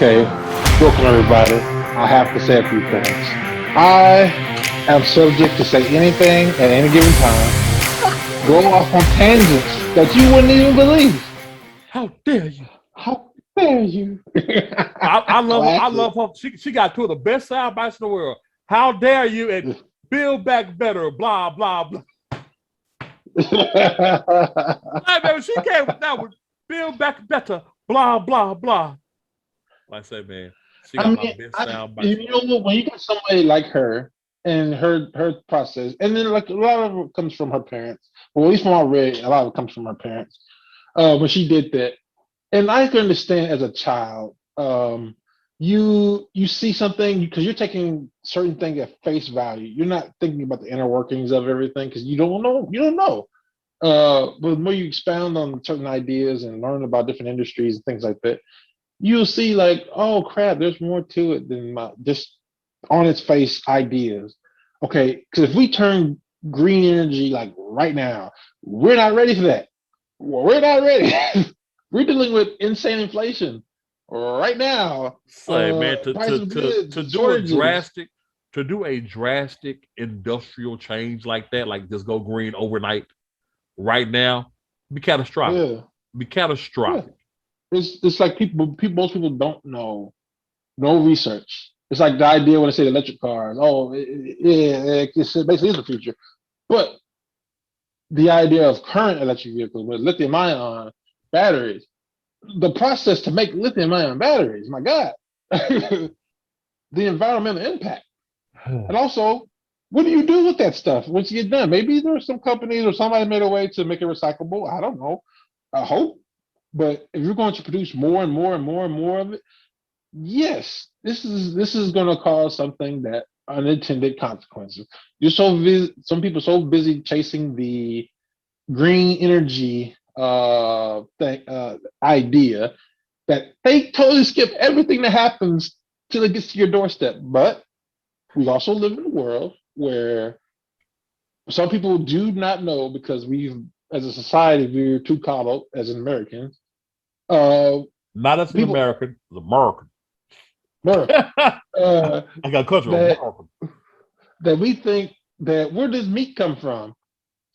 Okay, welcome everybody. I have to say a few things. I am subject to say anything at any given time, go off on tangents that you wouldn't even believe. How dare you? How dare you? I love her. I Classic. love her. She got two of the best sound bites in the world. How dare you? And build back better. Blah blah blah. Like, man, she came with that one. Build back better. Blah blah blah. Like I said, man, she I got my mean, best sound bites in you the know world. what? When you got somebody like her and her process, and then like a lot of it comes from her parents. Well, at least from what I read, a lot of it comes from her parents. When she did that, and I can understand as a child, you see something because you're taking certain things at face value. You're not thinking about the inner workings of everything because you don't know. You don't know. But the more you expound on certain ideas and learn about different industries and things like that, you'll see like, oh crap, there's more to it than just on its face ideas. Okay, because if we turn green energy like right now, we're not ready for that. We're not ready. We're dealing with insane inflation right now. Say, man, to Price to of to goods, to do a shortages. drastic to do a drastic industrial change like that, like just go green overnight, right now, be catastrophic. Yeah, Be yeah. catastrophic. It's like most people don't know, no research. It's like the idea when they say electric cars. Oh, yeah, it's basically is the future. But the idea of current electric vehicles with lithium ion batteries, the process to make lithium ion batteries, my God, the environmental impact. And also, what do you do with that stuff once you get done? Maybe there's some companies or somebody made a way to make it recyclable. I don't know. I hope. But if you're going to produce more and more and more and more of it, yes, this is going to cause something that unintended consequences. You're some people so busy chasing the green energy idea that they totally skip everything that happens till it gets to your doorstep. But we also live in a world where some people do not know because as a society, we're too coddled as Americans. Uh, Not as an people, American, as American. America, uh, I got country that American. we think that where does meat come from?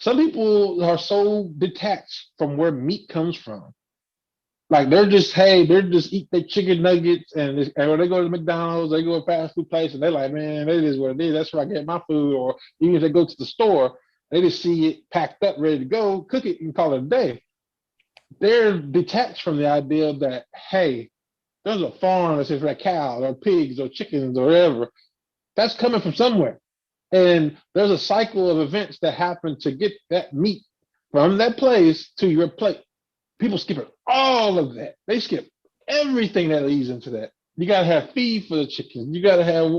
Some people are so detached from where meat comes from. Like they're just eat their chicken nuggets and when they go to McDonald's, they go to a fast food place and they're like, man, that is what it is. That's where I get my food. Or even if they go to the store, they just see it packed up, ready to go, cook it and call it a day. They're detached from the idea that, hey, there's a farm that says for cows or pigs or chickens or whatever. That's coming from somewhere. And there's a cycle of events that happen to get that meat from that place to your plate. People skip all of that. They skip everything that leads into that. You gotta have feed for the chickens. You gotta have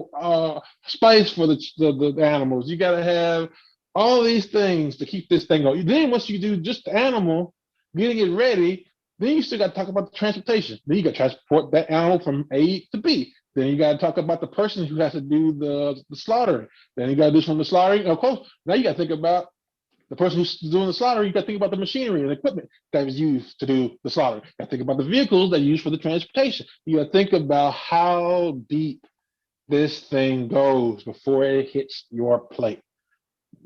spice for the animals. You gotta have all these things to keep this thing going. Then once you do just the animal, getting it ready, then you still got to talk about the transportation. Then you got to transport that animal from A to B. Then you got to talk about the person who has to do the slaughtering. Then you got to do from the slaughtering. Of course, now you got to think about the person who's doing the slaughter. You got to think about the machinery and equipment that was used to do the slaughter. You got to think about the vehicles that are used for the transportation. You got to think about how deep this thing goes before it hits your plate.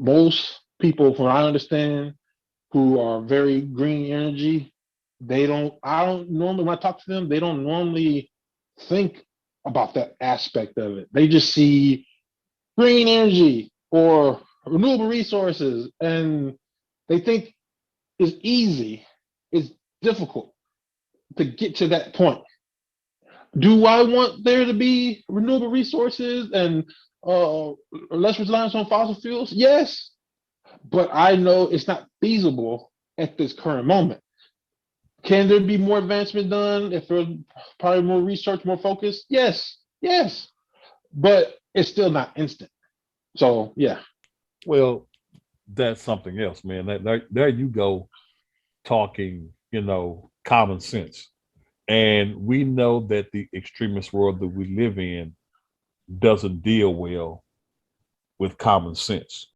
Most people, from what I understand, who are very green energy, I don't normally, when I talk to them, they don't normally think about that aspect of it. They just see green energy or renewable resources and they think it's easy. It's difficult to get to that point. Do I want there to be renewable resources and less reliance on fossil fuels? Yes, but I know it's not feasible at this current moment. Can there be more advancement done if there's probably more research, more focus? Yes, yes, but it's still not instant. So yeah, Well, that's something else, man. There you go talking, common sense. And we know that the extremist world that we live in doesn't deal well with common sense.